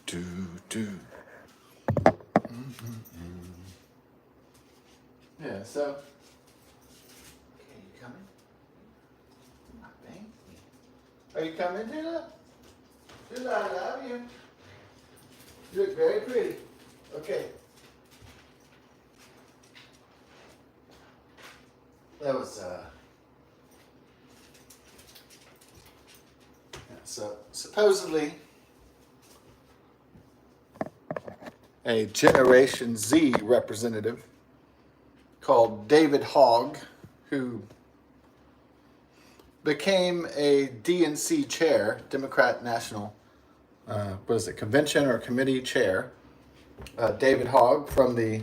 do, do. Yeah, so. Okay, you coming? Not bang. Are you coming, Tila? Tila, I love you. You look very pretty. Okay. That was, yeah, so supposedly a Generation Z representative called David Hogg, who became a DNC chair, Democrat National, convention or committee chair. David Hogg from the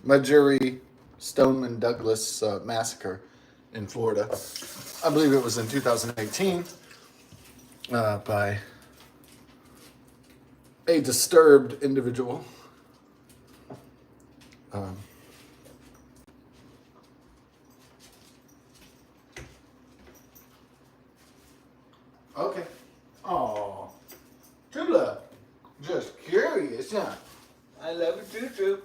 Marjorie Stoneman Douglas massacre in Florida. I believe it was in 2018 by a disturbed individual. Okay. Oh, Tula, just curious, huh? I love it too.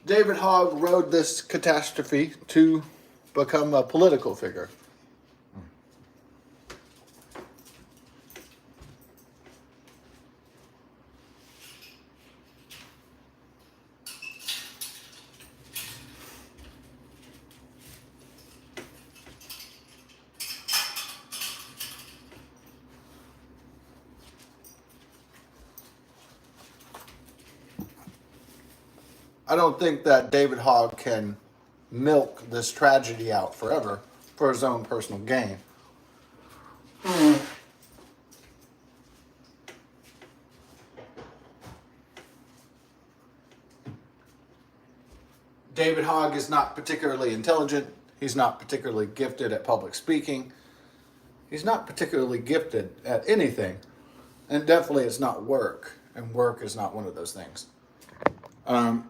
David Hogg rode this catastrophe to become a political figure. I don't think that David Hogg can milk this tragedy out forever for his own personal gain. David Hogg is not particularly intelligent. He's not particularly gifted at public speaking. He's not particularly gifted at anything. And definitely it's not work. And work is not one of those things.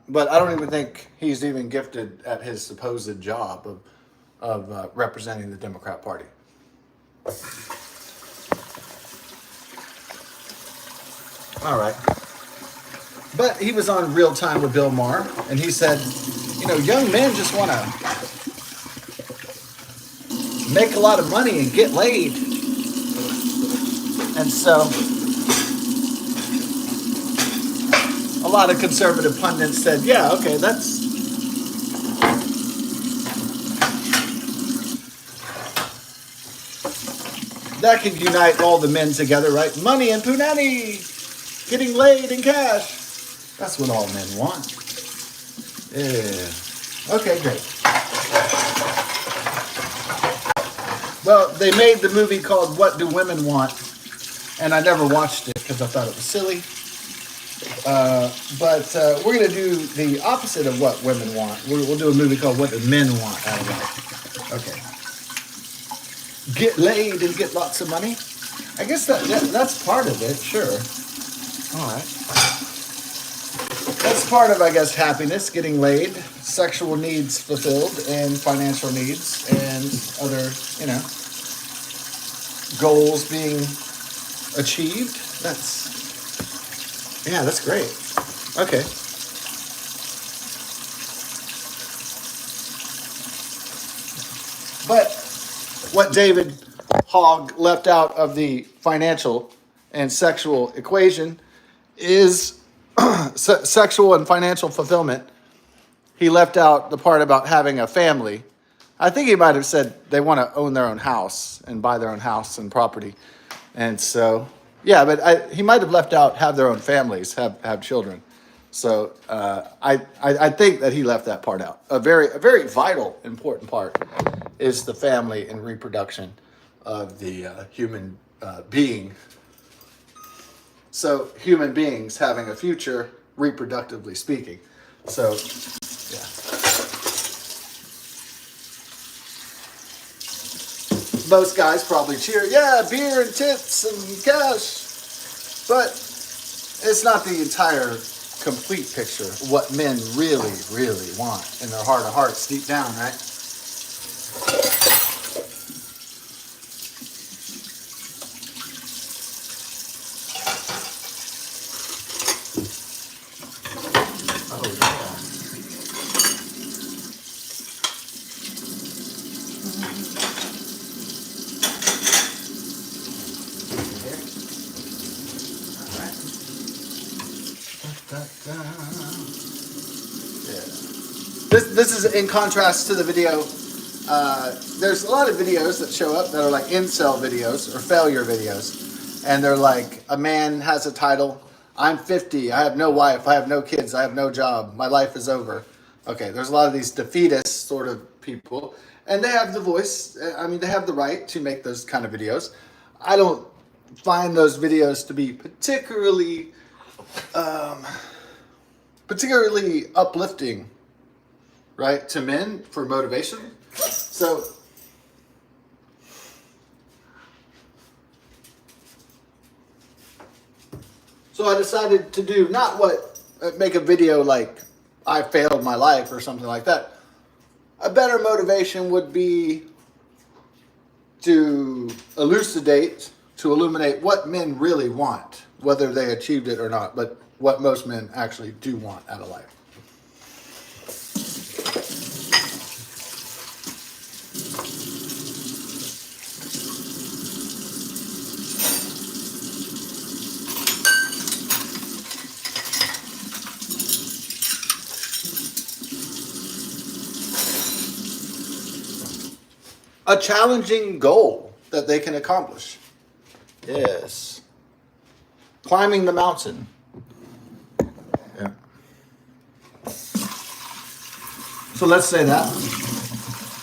But I don't even think he's even gifted at his supposed job of representing the Democrat Party. All right. But he was on Real Time with Bill Maher, and he said, young men just want to make a lot of money and get laid. And so a lot of conservative pundits said, yeah, okay, that can unite all the men together, right? Money and punani, getting laid and cash. That's what all men want. Yeah. Okay, great. Well, they made the movie called What Do Women Want? And I never watched it because I thought it was silly. But we're going to do the opposite of what women want. We'll do a movie called What Do Men Want out of life. Okay. Get laid and get lots of money. I guess that's part of it, sure. All right. That's part of, I guess, happiness, getting laid, sexual needs fulfilled, and financial needs, and other, goals being achieved. That's great. Okay. But what David Hogg left out of the financial and sexual equation is sexual and financial fulfillment. He left out the part about having a family. I think he might have said they want to own their own house and buy their own house and property. And so, yeah, but he might have left out have their own families, have children. So I think that he left that part out. A very vital, important part is the family and reproduction of the human being. So human beings having a future, reproductively speaking. So, yeah. Most guys probably cheer, yeah, beer and tits and cash. But it's not the entire complete picture of what men really, really want in their heart of hearts deep down, right? This is in contrast to the video. There's a lot of videos that show up that are like incel videos or failure videos. And they're like, a man has a title. I'm 50. I have no wife. I have no kids. I have no job. My life is over. Okay, there's a lot of these defeatist sort of people. And they have the voice. I mean, they have the right to make those kind of videos. I don't find those videos to be particularly uplifting, right, to men for motivation. So I decided to do not make a video like I failed my life or something like that. A better motivation would be to illuminate what men really want, whether they achieved it or not, but what most men actually do want out of life. A challenging goal that they can accomplish. Yes. Climbing the mountain. Yeah. So let's say that.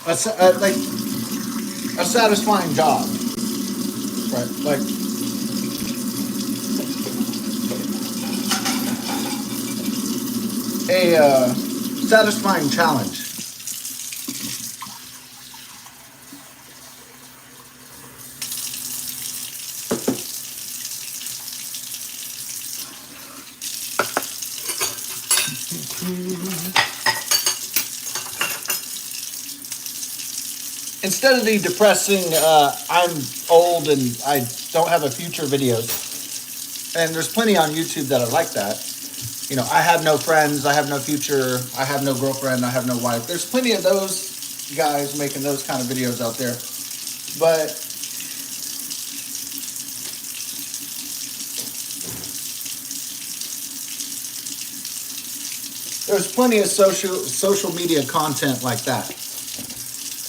Like a satisfying job. Right? Like a satisfying challenge. Instead of the depressing, I'm old and I don't have a future videos, and there's plenty on YouTube that are like that. You know, I have no friends, I have no future, I have no girlfriend, I have no wife. There's plenty of those guys making those kind of videos out there. But there's plenty of social media content like that.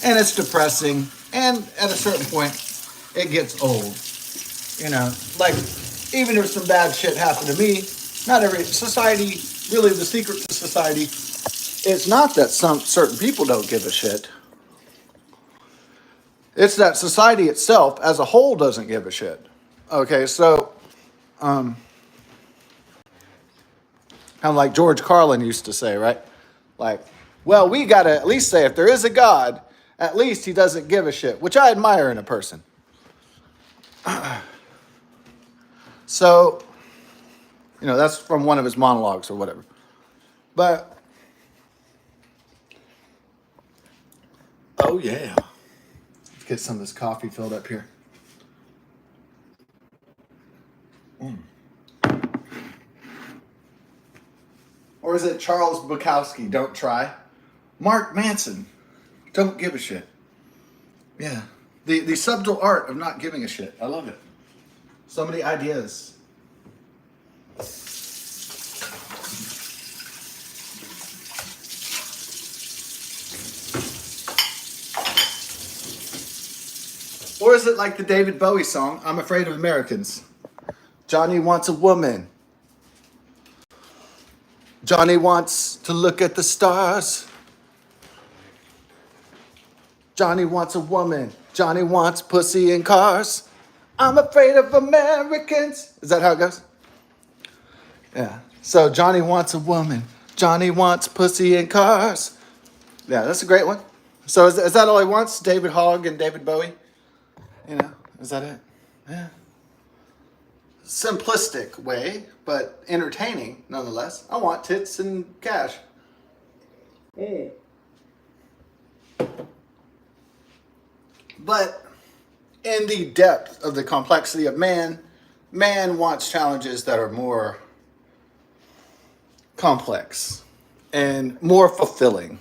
And it's depressing. And at a certain point, it gets old. You know, like, even if some bad shit happened to me, not every society, really the secret to society, it's not that some certain people don't give a shit. It's that society itself as a whole doesn't give a shit. Okay, so, kind of like George Carlin used to say, right? Like, well, we got to at least say if there is a God, at least he doesn't give a shit, which I admire in a person. So, you know, that's from one of his monologues or whatever. But, oh yeah. Let's get some of this coffee filled up here. Or is it Charles Bukowski, don't try? Mark Manson, don't give a shit. Yeah. The subtle art of not giving a shit. I love it. So many ideas. Or is it like the David Bowie song, I'm Afraid of Americans? Johnny wants a woman. Johnny wants to look at the stars. Johnny wants a woman. Johnny wants pussy and cars. I'm afraid of Americans. Is that how it goes? Yeah. So Johnny wants a woman. Johnny wants pussy and cars. Yeah, that's a great one. So is that all he wants? David Hogg and David Bowie? You know, is that it? Yeah. Simplistic way, but entertaining nonetheless. I want tits and cash. But in the depth of the complexity of man wants challenges that are more complex and more fulfilling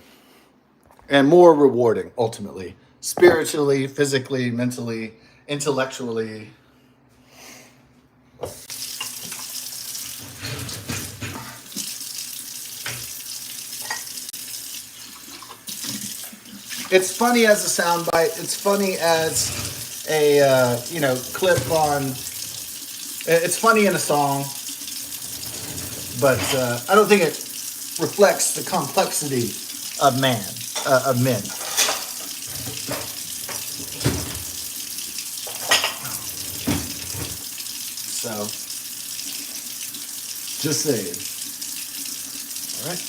and more rewarding, ultimately. Spiritually, physically, mentally, intellectually. It's funny as a soundbite. It's funny as a clip on. It's funny in a song, but I don't think it reflects the complexity of men. So, just saying. All right.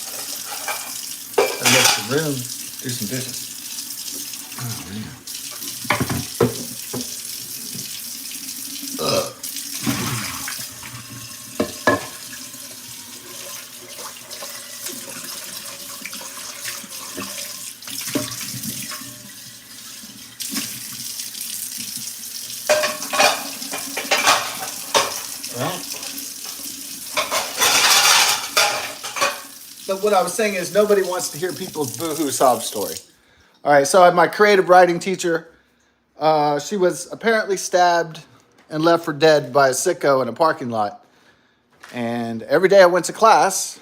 I make some room. Do some dishes. Oh man. Well, but what I was saying is nobody wants to hear people's boohoo sob story. All right, so I had my creative writing teacher. She was apparently stabbed and left for dead by a sicko in a parking lot. And every day I went to class,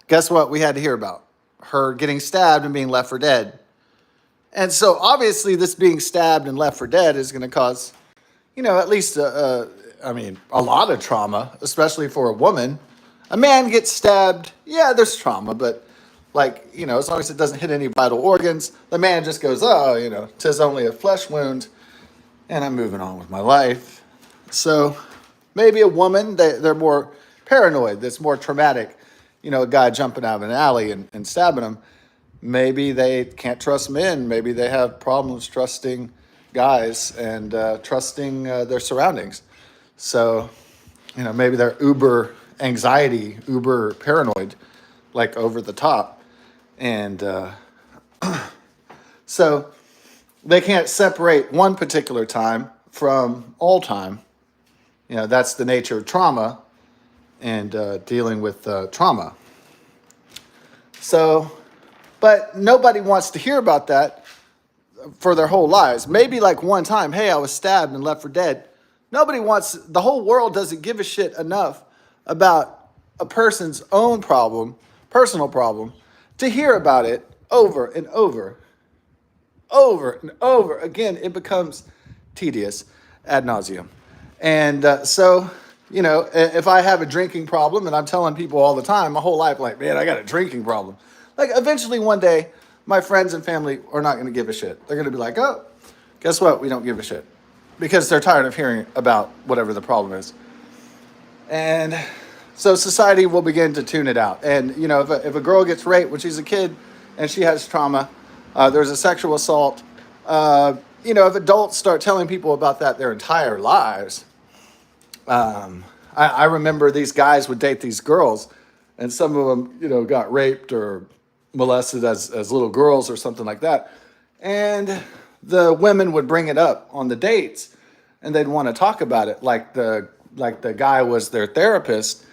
guess what we had to hear about? Her getting stabbed and being left for dead. And so obviously this being stabbed and left for dead is going to cause, at least, a lot of trauma, especially for a woman. A man gets stabbed, yeah, there's trauma, but as long as it doesn't hit any vital organs, the man just goes, oh, 'tis only a flesh wound, and I'm moving on with my life. So maybe a woman, they're more paranoid, that's more traumatic. A guy jumping out of an alley and stabbing him. Maybe they can't trust men. Maybe they have problems trusting guys and trusting their surroundings. So, maybe they're uber anxiety, uber paranoid, like over the top. And so they can't separate one particular time from all time. That's the nature of trauma and dealing with trauma. So, but nobody wants to hear about that for their whole lives. Maybe like one time, hey, I was stabbed and left for dead. The whole world doesn't give a shit enough about a person's own problem, personal problem, to hear about it over and over and over again. It becomes tedious ad nauseum. And if I have a drinking problem and I'm telling people all the time, my whole life, like, man, I got a drinking problem. Like, eventually one day, my friends and family are not going to give a shit. They're going to be like, oh, guess what? We don't give a shit. Because they're tired of hearing about whatever the problem is. And so society will begin to tune it out. And, if a girl gets raped when she's a kid and she has trauma, there's a sexual assault, if adults start telling people about that their entire lives, I remember these guys would date these girls, and some of them, got raped or molested as little girls or something like that. And the women would bring it up on the dates, and they'd want to talk about it like the guy was their therapist.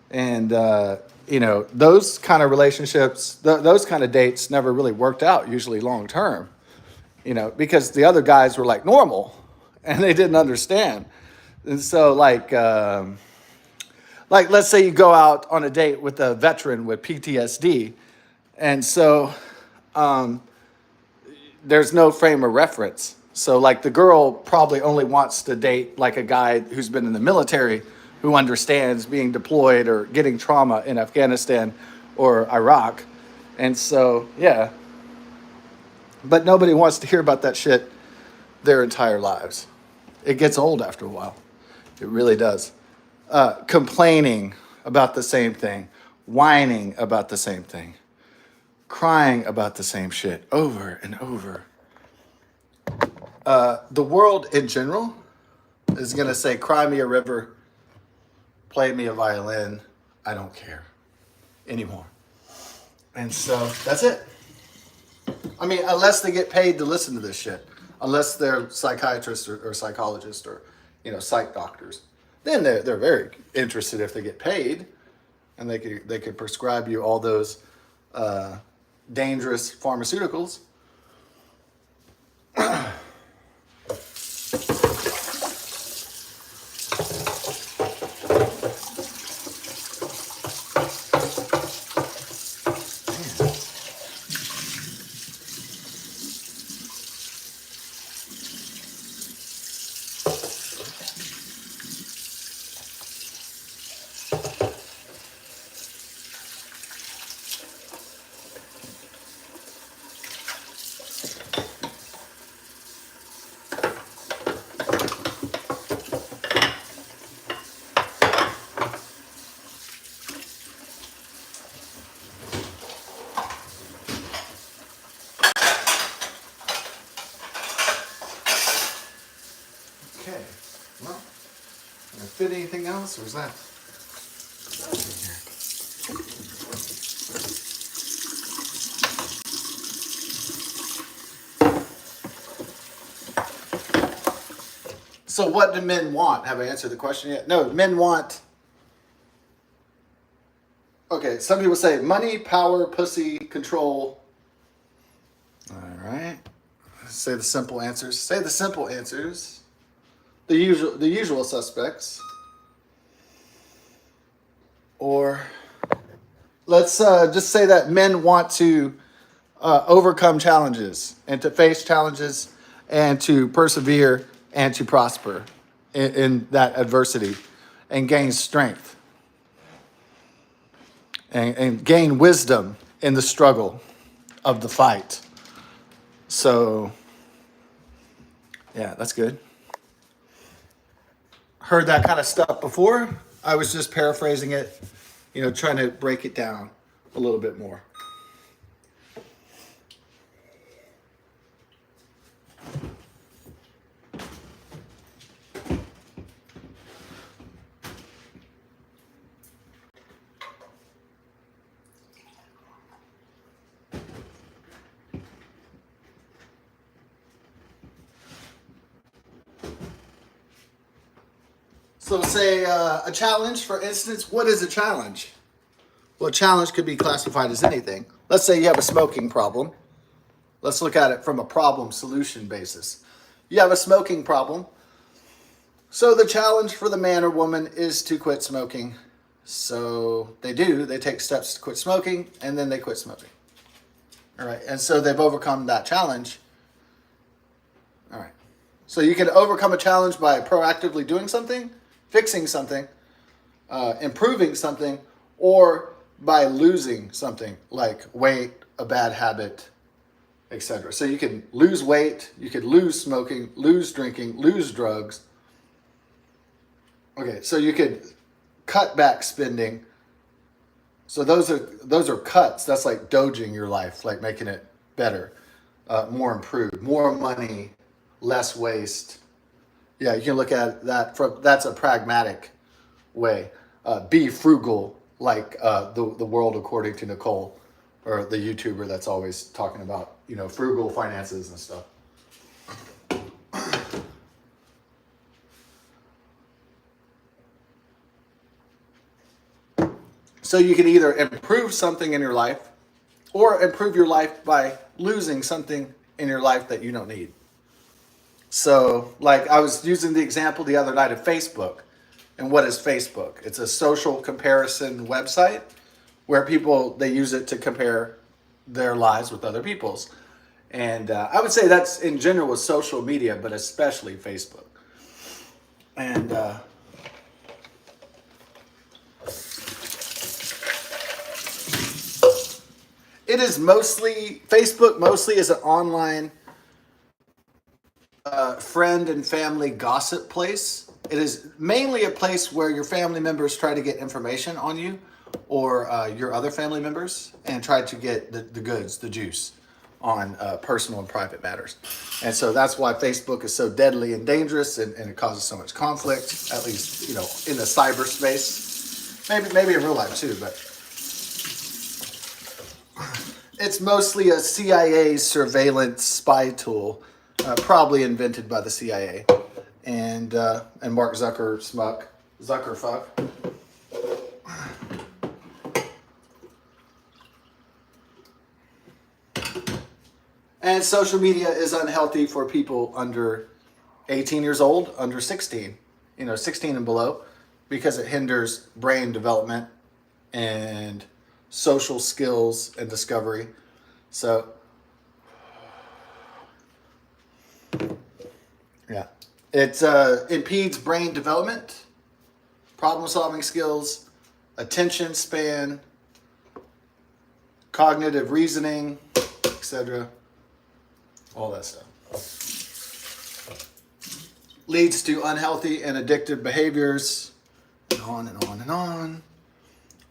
And, those kind of relationships, those kind of dates never really worked out, usually long term, because the other guys were like normal and they didn't understand. And so let's say you go out on a date with a veteran with PTSD. And so there's no frame of reference. So the girl probably only wants to date like a guy who's been in the military, who understands being deployed or getting trauma in Afghanistan or Iraq. And so, yeah. But nobody wants to hear about that shit their entire lives. It gets old after a while. It really does. Complaining about the same thing, whining about the same thing, crying about the same shit over and over. The world in general is going to say, cry me a river, play me a violin, I don't care anymore. And so that's it. I mean, unless they get paid to listen to this shit, unless they're psychiatrists or psychologists or, psych doctors, then they're very interested if they get paid, and they could prescribe you all those dangerous pharmaceuticals. David, anything else, or is that? So what do men want? Have I answered the question yet? No, men want... Okay, some people say money, power, pussy, control. All right. Say the simple answers. Say the simple answers. The usual suspects. Or let's just say that men want to overcome challenges and to face challenges and to persevere and to prosper in that adversity and gain strength and gain wisdom in the struggle of the fight. So, yeah, that's good. Heard that kind of stuff before. I was just paraphrasing it, trying to break it down a little bit more. So say a challenge, for instance, what is a challenge? Well, a challenge could be classified as anything. Let's say you have a smoking problem. Let's look at it from a problem solution basis. You have a smoking problem. So the challenge for the man or woman is to quit smoking. So they take steps to quit smoking, and then they quit smoking. All right, and so they've overcome that challenge. All right, so you can overcome a challenge by proactively doing something, fixing something, improving something, or by losing something like weight, a bad habit, etc. So you can lose weight, you could lose smoking, lose drinking, lose drugs. Okay, so you could cut back spending. So those are cuts. That's like doging your life, like making it better, more improved, more money, less waste. Yeah, you can look at that that's a pragmatic way. Be frugal, like the world according to Nicole, or the YouTuber that's always talking about frugal finances and stuff. So you can either improve something in your life, or improve your life by losing something in your life that you don't need. So, like I was using the example the other night of Facebook. And what is Facebook? It's a social comparison website where they use it to compare their lives with other people's. And I would say that's in general with social media, but especially Facebook. And Facebook mostly is an online friend and family gossip place. It is mainly a place where your family members try to get information on you or your other family members and try to get the goods, the juice on personal and private matters. And so that's why Facebook is so deadly and dangerous and it causes so much conflict, at least, in the cyberspace. Maybe in real life too, but it's mostly a CIA surveillance spy tool, probably invented by the CIA. And Mark Zuckerfuck. And social media is unhealthy for people under 18 years old, under 16, 16 and below, because it hinders brain development and social skills and discovery. So, yeah. It impedes brain development, problem-solving skills, attention span, cognitive reasoning, etc. All that stuff. Leads to unhealthy and addictive behaviors, and on and on and on.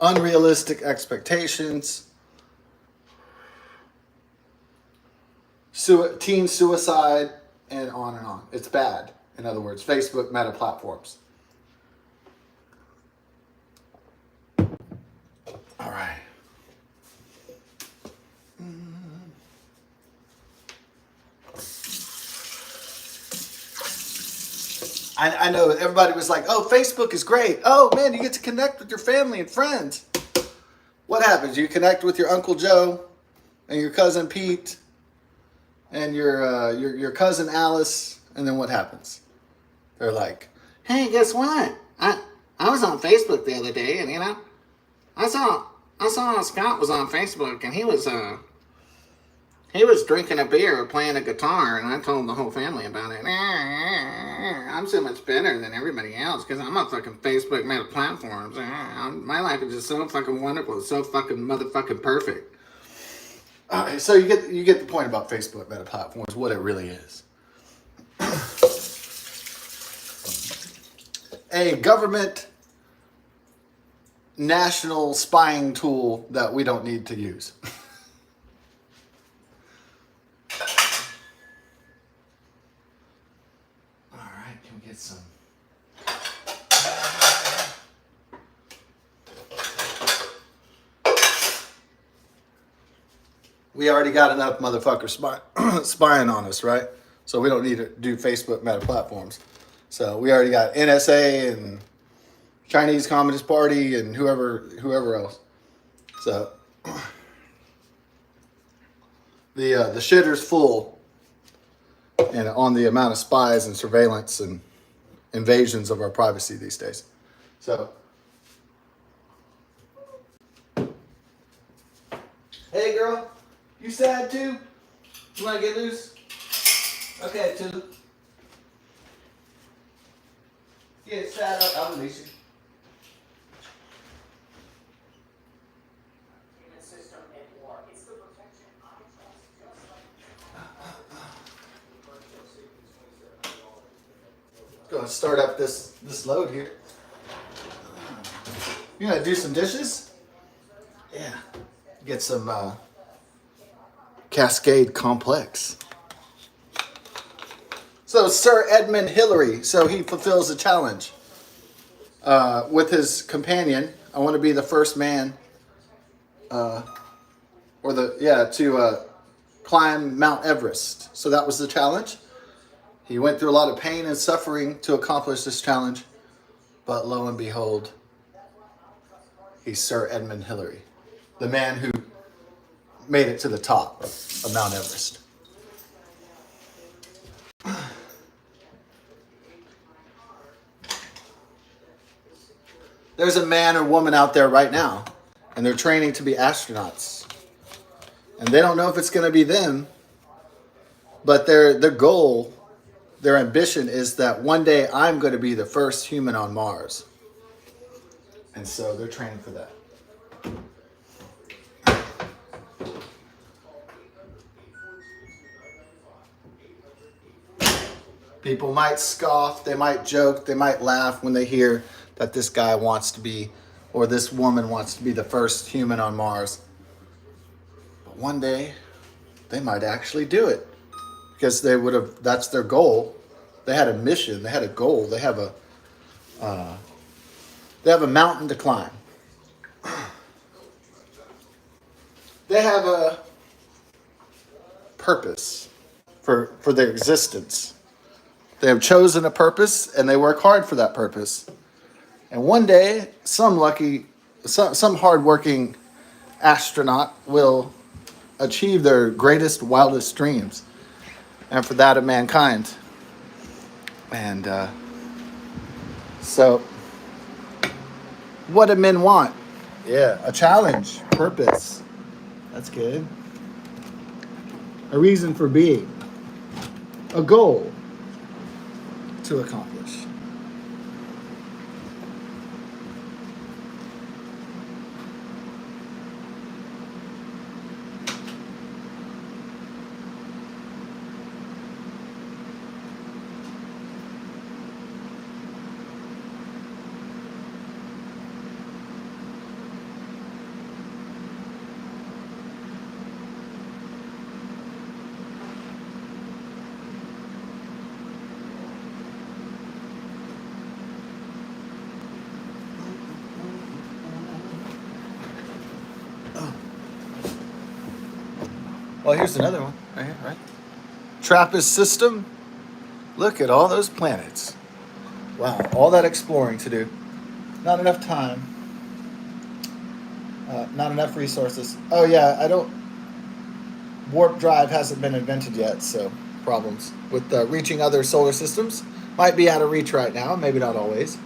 Unrealistic expectations. Teen suicide, and on and on. It's bad. In other words, Facebook, Meta platforms. I know everybody was like, oh, Facebook is great. Oh, man, you get to connect with your family and friends. What happens? You connect with your Uncle Joe and your cousin Pete and your cousin Alice, and then what happens? They're like, hey, guess what? I was on Facebook the other day, and I saw Scott was on Facebook, and he was drinking a beer, playing a guitar, and I told the whole family about it. I'm so much better than everybody else because I'm on fucking Facebook meta platforms. My life is just so fucking wonderful. It's so fucking motherfucking perfect. So you get the point about Facebook meta platforms, what it really is. A government national spying tool that we don't need to use. All right, can we get some? We already got enough motherfuckers spying on us, right? So we don't need to do Facebook meta platforms. So we already got NSA and Chinese Communist Party and whoever else. So the shitter's full, and on the amount of spies and surveillance and invasions of our privacy these days. So, hey girl, you sad too? You want to get loose? Okay, too. Get sad up, I'll release you. Gonna start up this load here. You gonna do some dishes? Yeah. Get some Cascade Complex. So Sir Edmund Hillary, so he fulfills a challenge with his companion. I want to be the first man, to climb Mount Everest. So that was the challenge. He went through a lot of pain and suffering to accomplish this challenge, but lo and behold, he's Sir Edmund Hillary, the man who made it to the top of Mount Everest. There's a man or woman out there right now, and they're training to be astronauts. And they don't know if it's going to be them, but their goal, their ambition is that one day I'm going to be the first human on Mars. And so they're training for that. People might scoff, they might joke, they might laugh when they hear that this guy wants to be, or this woman wants to be the first human on Mars. But one day, they might actually do it. Because that's their goal. They had a mission, they had a goal, they have a mountain to climb. They have a purpose for their existence. They have chosen a purpose and they work hard for that purpose. And one day, some hardworking astronaut will achieve their greatest, wildest dreams. And for that of mankind. And so, what do men want? Yeah, a challenge, purpose. That's good. A reason for being. A goal to accomplish. Well, here's another one right here, right? TRAPPIST system. Look at all those planets. Wow, all that exploring to do. Not enough time. Not enough resources. Oh yeah, I don't. Warp drive hasn't been invented yet, so problems with reaching other solar systems might be out of reach right now. Maybe not always.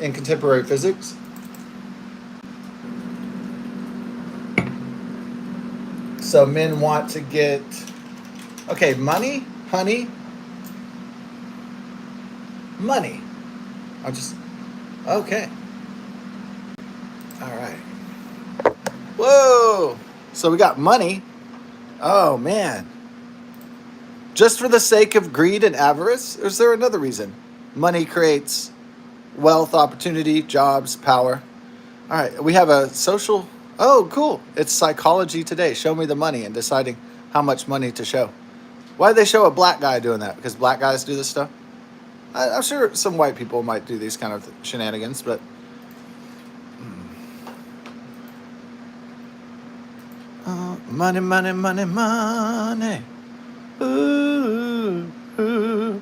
In contemporary physics. So men want to get okay, money, honey, money. I'll just okay. All right. Whoa. So we got money. Oh man. Just for the sake of greed and avarice? Or is there another reason? Money creates wealth, opportunity, jobs, power. All right, we have a social. Oh, cool. It's psychology today. Show me the money and deciding how much money to show. Why do they show a black guy doing that? Because black guys do this stuff? I'm sure some white people might do these kind of shenanigans, but. Money, money, money, money. Ooh, ooh.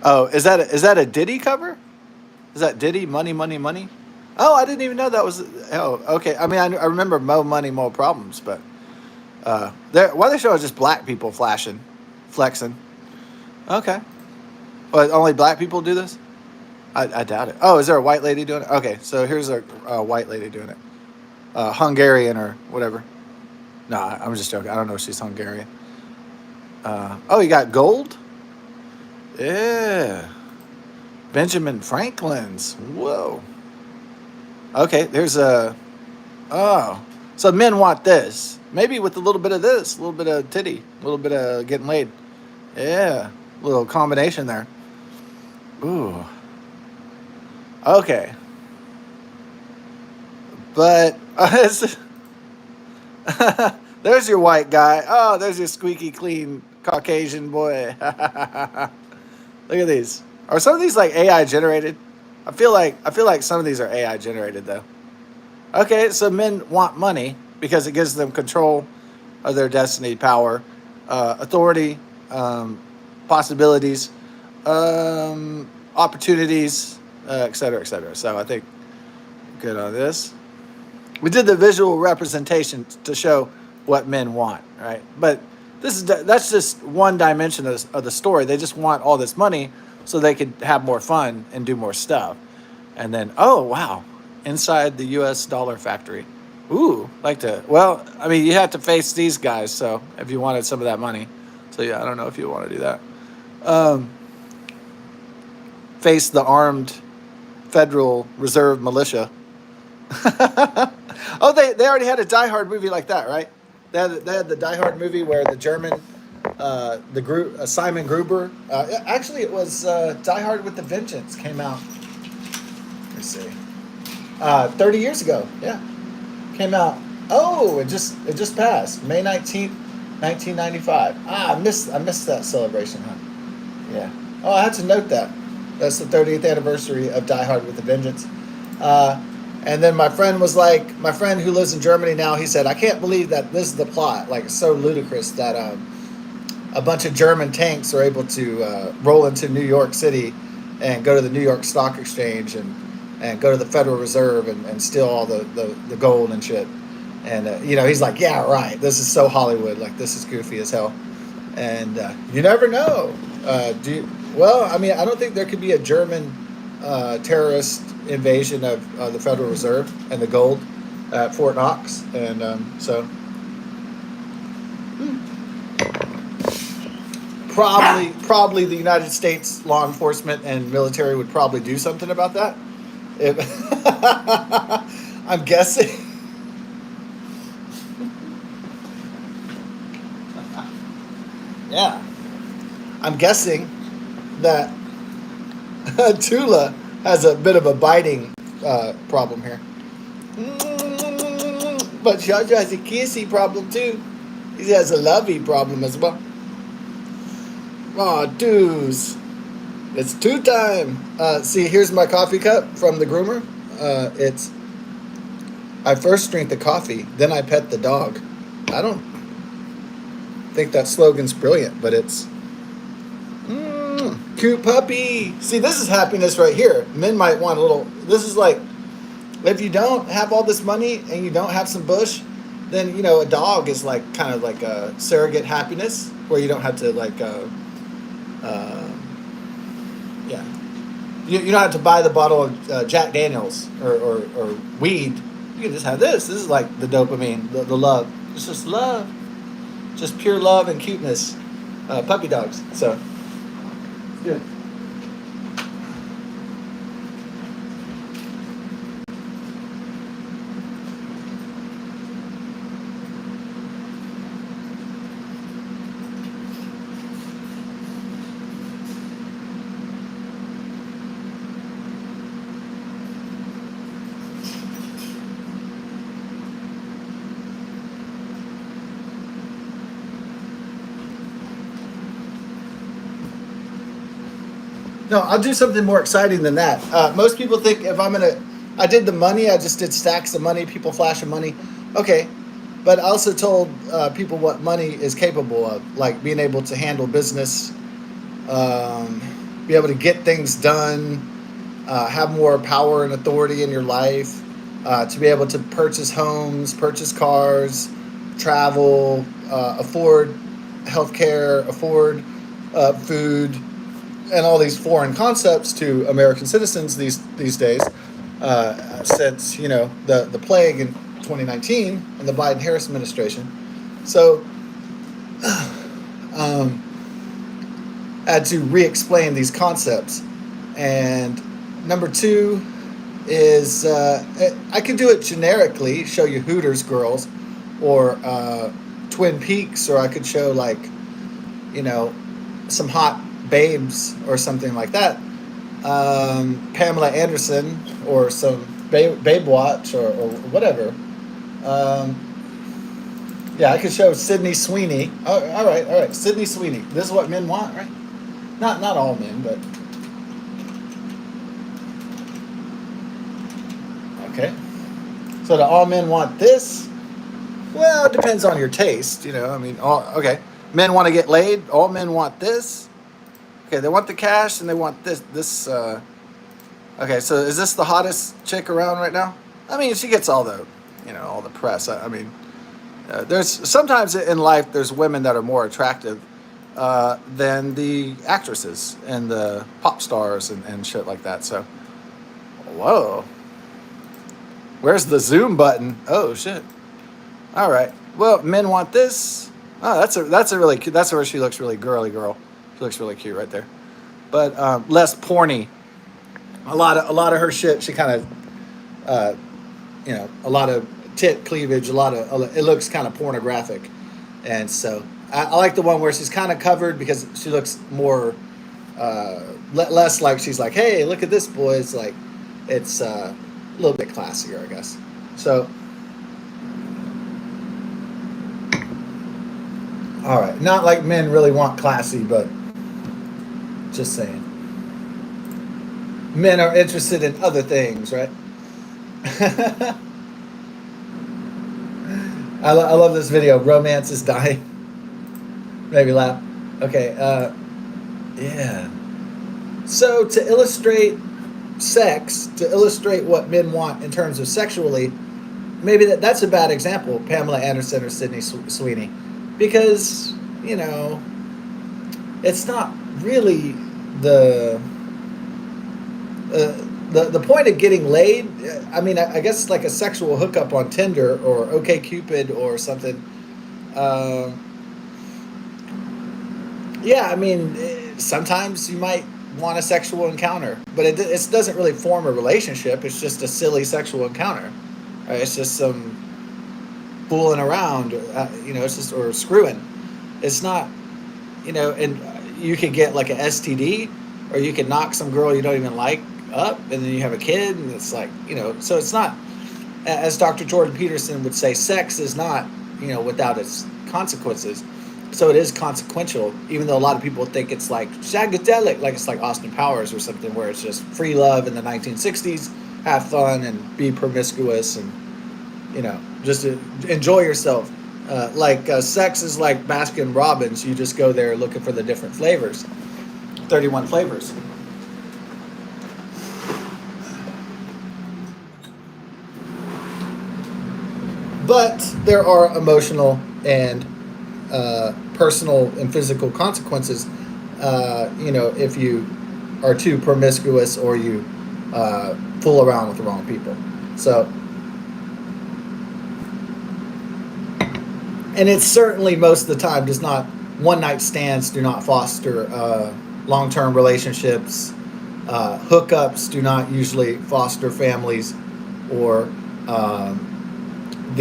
Oh, is that a Diddy cover? Is that Diddy? Money, money, money. Oh, I didn't even know that was. Oh, okay. I mean, I remember Mo Money, Mo Problems, but why they show just black people flexing. Okay. But only black people do this? I doubt it. Oh, is there a white lady doing it? Okay, so here's a white lady doing it. Hungarian or whatever. No, I'm just joking. I don't know if she's Hungarian. Oh, you got gold? Yeah. Benjamin Franklin's. Whoa. Okay, there's a. Oh. So men want this. Maybe with a little bit of this, a little bit of titty, a little bit of getting laid. Yeah. A little combination there. Ooh. Okay. But there's your white guy. Oh, there's your squeaky clean Caucasian boy. Look at these. Are some of these like AI generated? I feel like some of these are AI generated though. Okay, so men want money because it gives them control of their destiny, power, authority, possibilities, opportunities, et cetera, et cetera. So I think good on this. We did the visual representation to show what men want, right? But that's just one dimension of the story. They just want all this money so they could have more fun and do more stuff. And then, oh wow, inside the U.S. dollar factory. Ooh, like to. Well, I mean, you have to face these guys. So if you wanted some of that money, so yeah, I don't know if you want to do that. Face the armed Federal Reserve militia. Oh, they already had a Die Hard movie like that, right? They had the Die Hard movie where the German, the group Simon Gruber. Actually, it was Die Hard with the Vengeance came out. Let's see, 30 years ago. Yeah, came out. Oh, it just passed May 19th, 1995. I missed that celebration, huh? Yeah. Oh, I had to note that. That's the 30th anniversary of Die Hard with a Vengeance. And then my friend who lives in Germany now, he said, I can't believe that this is the plot. Like, it's so ludicrous that a bunch of German tanks are able to roll into New York City and go to the New York Stock Exchange and go to the Federal Reserve and steal all the gold and shit. And, he's like, yeah, right. This is so Hollywood. Like, this is goofy as hell. And you never know. Well, I mean, I don't think there could be a German terrorist invasion of the Federal Reserve and the gold at Fort Knox. And probably the United States law enforcement and military would probably do something about that. I'm guessing. Yeah. I'm guessing that Tula has a bit of a biting problem here. But Jaja has a kissy problem too. He has a lovey problem as well. Aw, dudes. It's 2 time. See, here's my coffee cup from the groomer. I first drink the coffee, then I pet the dog. I don't think that slogan's brilliant, but it's Cute puppy. See, this is happiness right here. Men might want a little. This is like, if you don't have all this money and you don't have some bush, then a dog is like kind of like a surrogate happiness where you don't have to like, uh, yeah, you don't have to buy the bottle of Jack Daniels or weed. You can just have this. This is like the dopamine, the love. It's just love, just pure love and cuteness. Puppy dogs. So good. No, I'll do something more exciting than that. Most people think if I did the money, I just did stacks of money, people flashing money. Okay, but I also told people what money is capable of, like being able to handle business, um, be able to get things done, have more power and authority in your life, to be able to purchase homes, purchase cars, travel, afford healthcare, afford food, and all these foreign concepts to American citizens these days, since the plague in 2019 and the Biden Harris administration. So, um, I had to re-explain these concepts. And number two is I could do it generically, show you Hooters girls, or Twin Peaks, or I could show like some hot babes or something like that. Pamela Anderson or some Babe Watch or whatever. Yeah, I could show Sydney Sweeney. Oh, all right. Sydney Sweeney. This is what men want, right? Not all men, but okay. So do all men want this? Well, it depends on your taste. I mean, okay. Men want to get laid. All men want this. Okay, they want the cash and they want this. Okay, so is this the hottest chick around right now? I mean, she gets all the press. I mean, there's sometimes in life there's women that are more attractive than the actresses and the pop stars and shit like that. So, whoa, where's the zoom button? Oh shit. All right. Well, men want this. Oh, that's a really cute. That's where she looks really girly girl. She looks really cute right there, but less porny. A lot of her shit. She kind of, a lot of tit cleavage. It looks kind of pornographic, and so I like the one where she's kind of covered because she looks more, less like she's like, hey, look at this, boy. It's like, it's a little bit classier, I guess. So, all right, not like men really want classy, but. Just saying. Men are interested in other things, right? I love this video. Romance is dying. Maybe laugh. Okay. Yeah. So to illustrate sex, to illustrate what men want in terms of sexually, maybe that's a bad example, Pamela Anderson or Sydney Sweeney, because it's not really the point of getting laid. I mean, I guess like a sexual hookup on Tinder or OkCupid or something. Yeah, I mean, sometimes you might want a sexual encounter, but it doesn't really form a relationship. It's just a silly sexual encounter. Right? It's just some fooling around, it's just, or screwing. It's not, and you can get like a STD, or you can knock some girl you don't even like up, and then you have a kid, and it's like, so it's not, as Dr. Jordan Peterson would say, sex is not, without its consequences. So it is consequential, even though a lot of people think it's like shagadelic, like it's like Austin Powers or something, where it's just free love in the 1960s, have fun and be promiscuous and, just enjoy yourself. Sex is like Baskin Robbins. You just go there looking for the different flavors. 31 flavors. But there are emotional and personal and physical consequences, if you are too promiscuous or you fool around with the wrong people. So, and it's certainly most of the time does not, one night stands do not foster long term relationships. Hookups do not usually foster families or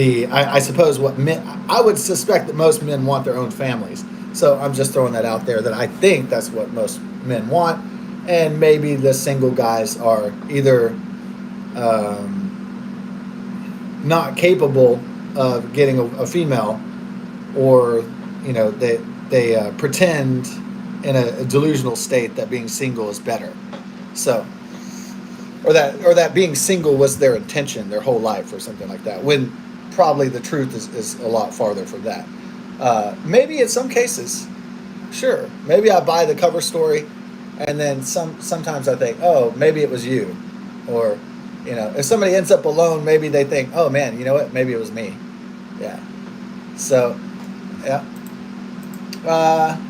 I suppose what men, I would suspect that most men want their own families. So I'm just throwing that out there that I think that's what most men want. And maybe the single guys are either not capable of getting a female, or they pretend in a delusional state that being single is better. So, or that being single was their intention their whole life or something like that, when probably the truth is a lot farther from that. Maybe in some cases, sure, maybe I buy the cover story, and then sometimes I think, oh, maybe it was you. Or if somebody ends up alone, maybe they think, oh man, you know what, maybe it was me. Yeah. So yeah.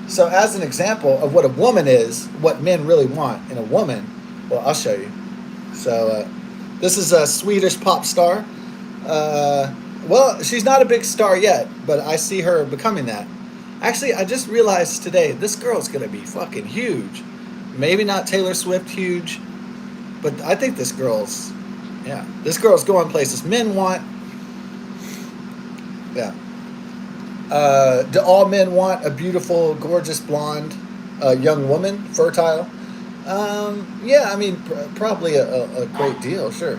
So as an example of what a woman is, what men really want in a woman, well, I'll show you. So this is a Swedish pop star. Well, she's not a big star yet, but I see her becoming that. Actually, I just realized today, this girl's going to be fucking huge. Maybe not Taylor Swift huge, but I think this girl's going places men want. Yeah. Do all men want a beautiful, gorgeous, blonde, young woman, fertile? Yeah, I mean, probably a great deal, sure.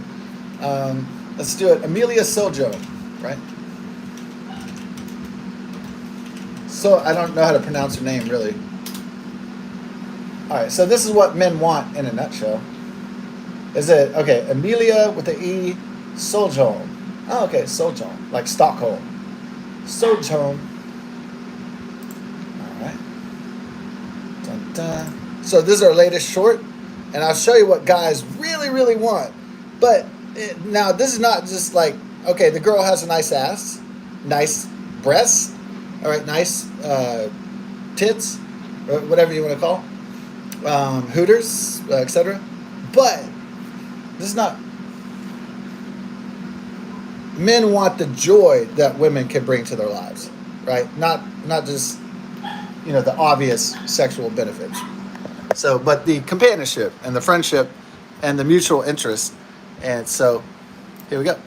Let's do it. Amelia Sojo, right? So I don't know how to pronounce her name, really. All right, so this is what men want in a nutshell. Is it, okay, Amelia with the E, Sojo. Oh, okay, Sojo, like Stockholm. Sojo. All right. Dun, dun. So this is our latest short, and I'll show you what guys really, really want. But now this is not just like, okay, the girl has a nice ass, nice breasts, all right, nice tits, or whatever you want to call, hooters, etc. But this is not. Men want the joy that women can bring to their lives, right? Not just the obvious sexual benefits. So, but the companionship and the friendship and the mutual interest, and so here we go.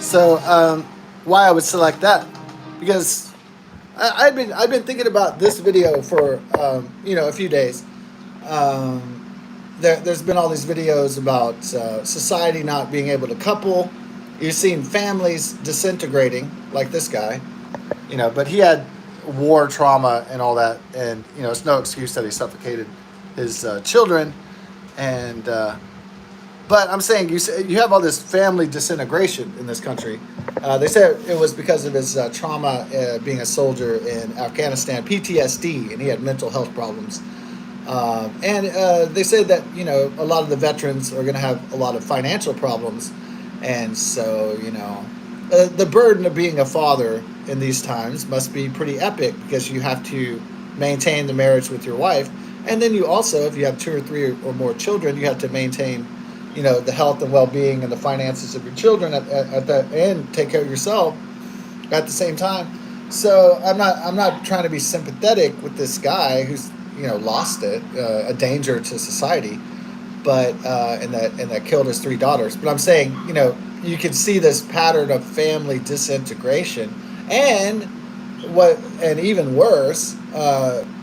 So why I would select that, because I've been thinking about this video for a few days. There's been all these videos about society not being able to couple. You've seen families disintegrating, like this guy, but he had war trauma and all that, and it's no excuse that he suffocated his children. And but I'm saying you have all this family disintegration in this country. They said it was because of his trauma being a soldier in Afghanistan, PTSD, and he had mental health problems. And they said that a lot of the veterans are going to have a lot of financial problems, and so the burden of being a father in these times must be pretty epic, because you have to maintain the marriage with your wife. And then you also, if you have 2 or 3 or more children, you have to maintain, the health and well-being and the finances of your children at the end, take care of yourself at the same time. So I'm not trying to be sympathetic with this guy who's lost it, a danger to society, but and that killed his 3 daughters. But I'm saying you can see this pattern of family disintegration, and even worse,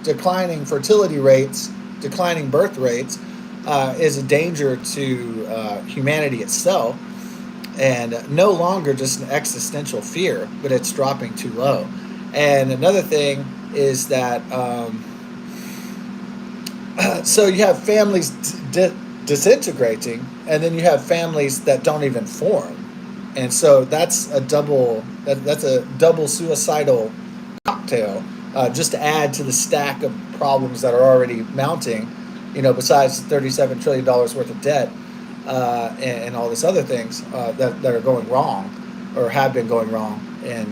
declining fertility rates, declining birth rates, is a danger to humanity itself, and no longer just an existential fear, but it's dropping too low. And another thing is that so you have families disintegrating, and then you have families that don't even form, and so that's a double suicidal cocktail, just to add to the stack of problems that are already mounting. Besides $37 trillion worth of debt, and all this other things that are going wrong or have been going wrong in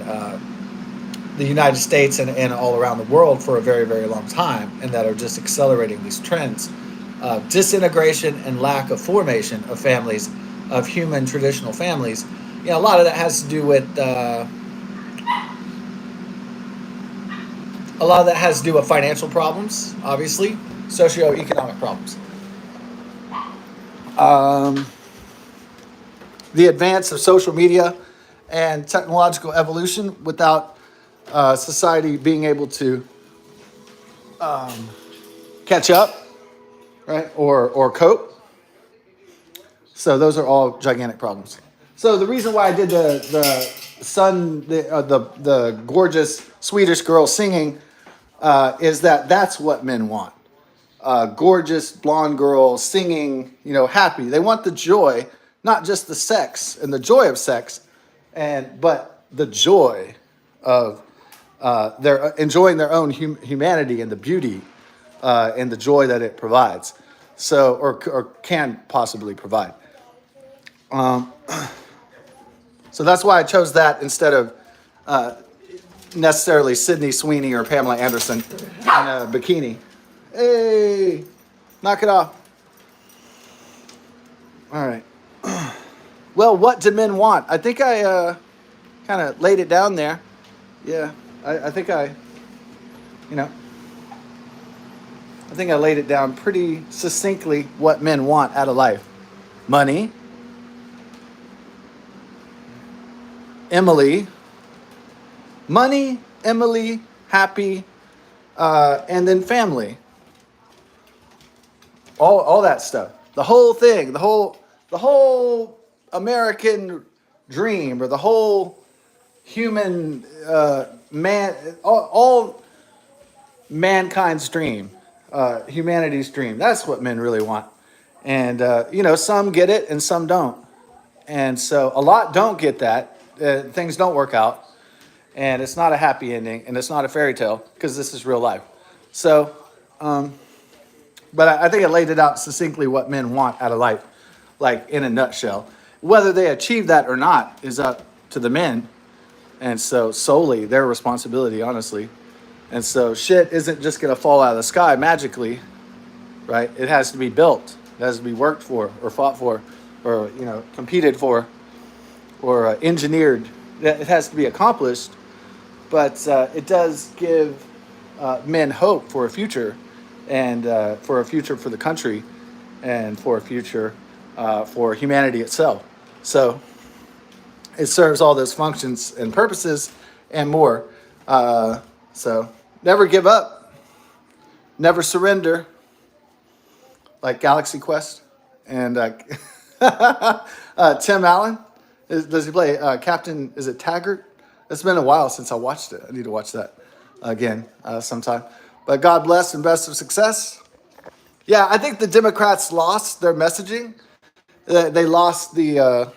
the United States and all around the world for a very, very long time, and that are just accelerating these trends of disintegration and lack of formation of families, of human traditional families. A lot of that has to do with financial problems, obviously, socioeconomic problems. The advance of social media and technological evolution without society being able to catch up, right, or cope. So those are all gigantic problems. So the reason why I did the gorgeous Swedish girl singing is that's what men want. Gorgeous blonde girl singing, happy. They want the joy, not just the sex and the joy of sex, but the joy of their enjoying their own humanity and the beauty and the joy that it provides. So, or can possibly provide. So that's why I chose that instead of necessarily Sydney Sweeney or Pamela Anderson in a bikini. Hey, knock it off. All right. Well, what do men want? I think I kind of laid it down there. Yeah, I think I laid it down pretty succinctly what men want out of life. Money, Emily, happy, and then family. All that stuff. The whole thing, the whole American dream, or the whole human all mankind's dream, humanity's dream. That's what men really want. And some get it and some don't. And so a lot don't get that. Things don't work out, and it's not a happy ending, and it's not a fairy tale, because this is real life. So, but I think I laid it out succinctly what men want out of life, like in a nutshell. Whether they achieve that or not is up to the men, and so solely their responsibility, honestly. And so shit isn't just going to fall out of the sky magically, right? It has to be built. It has to be worked for, or fought for, or competed for, or engineered. It has to be accomplished, but it does give men hope for a future, and for a future for the country, and for a future for humanity itself. So it serves all those functions and purposes and more. So never give up, never surrender, like Galaxy Quest. And Tim Allen. Does he play Captain? Is it Taggart? It's been a while since I watched it. I need to watch that again sometime. But God bless and best of success. Yeah, I think the Democrats lost their messaging. They lost the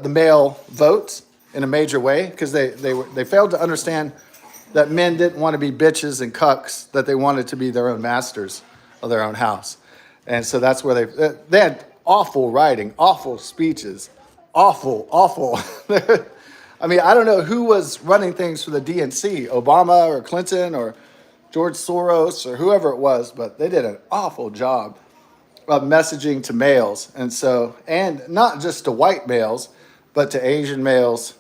male vote in a major way, because they failed to understand that men didn't want to be bitches and cucks, that they wanted to be their own masters of their own house. And so that's where they had awful writing, awful speeches, awful. I mean, I don't know who was running things for the DNC, Obama or Clinton or George Soros or whoever it was, but they did an awful job of messaging to males. And so, and not just to white males, but to Asian males,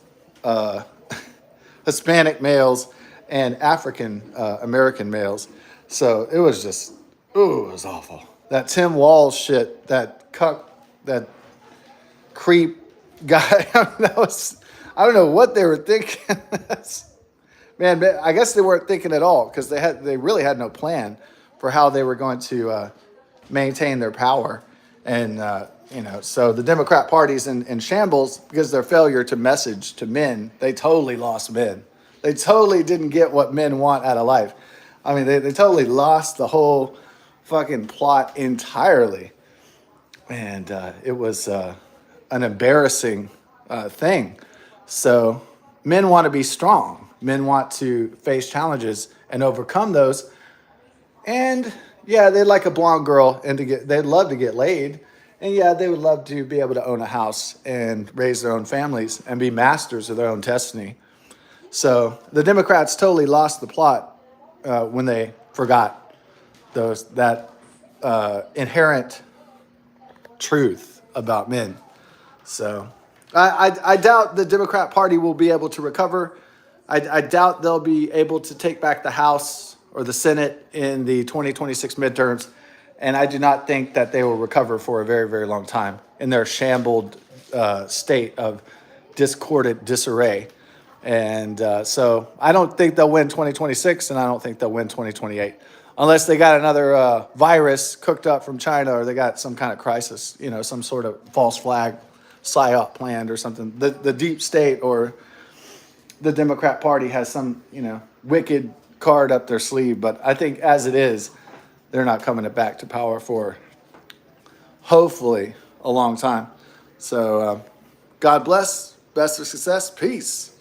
Hispanic males, and African American males. So it was just, it was awful. That Tim Walz shit, that cuck, that creep guy, I don't know what they were thinking. Man, I guess they weren't thinking at all, because they really had no plan for how they were going to maintain their power. And, so the Democrat Party's in shambles because their failure to message to men, they totally lost men. They totally didn't get what men want out of life. I mean, they totally lost the whole fucking plot entirely. And it was an embarrassing thing. So men want to be strong. Men want to face challenges and overcome those. And yeah, they'd like a blonde girl and they'd love to get laid. And yeah, they would love to be able to own a house and raise their own families and be masters of their own destiny. So the Democrats totally lost the plot when they forgot that inherent truth about men. So I doubt the Democrat Party will be able to recover. I doubt they'll be able to take back the House or the Senate in the 2026 midterms. And I do not think that they will recover for a very, very long time in their shambled state of discordant disarray. And so I don't think they'll win 2026, and I don't think they'll win 2028 unless they got another virus cooked up from China, or they got some kind of crisis, some sort of false flag psyop planned or something. The deep state or the Democrat Party has some, wicked card up their sleeve. But I think as it is, they're not coming back to power for hopefully a long time. So God bless. Best of success. Peace.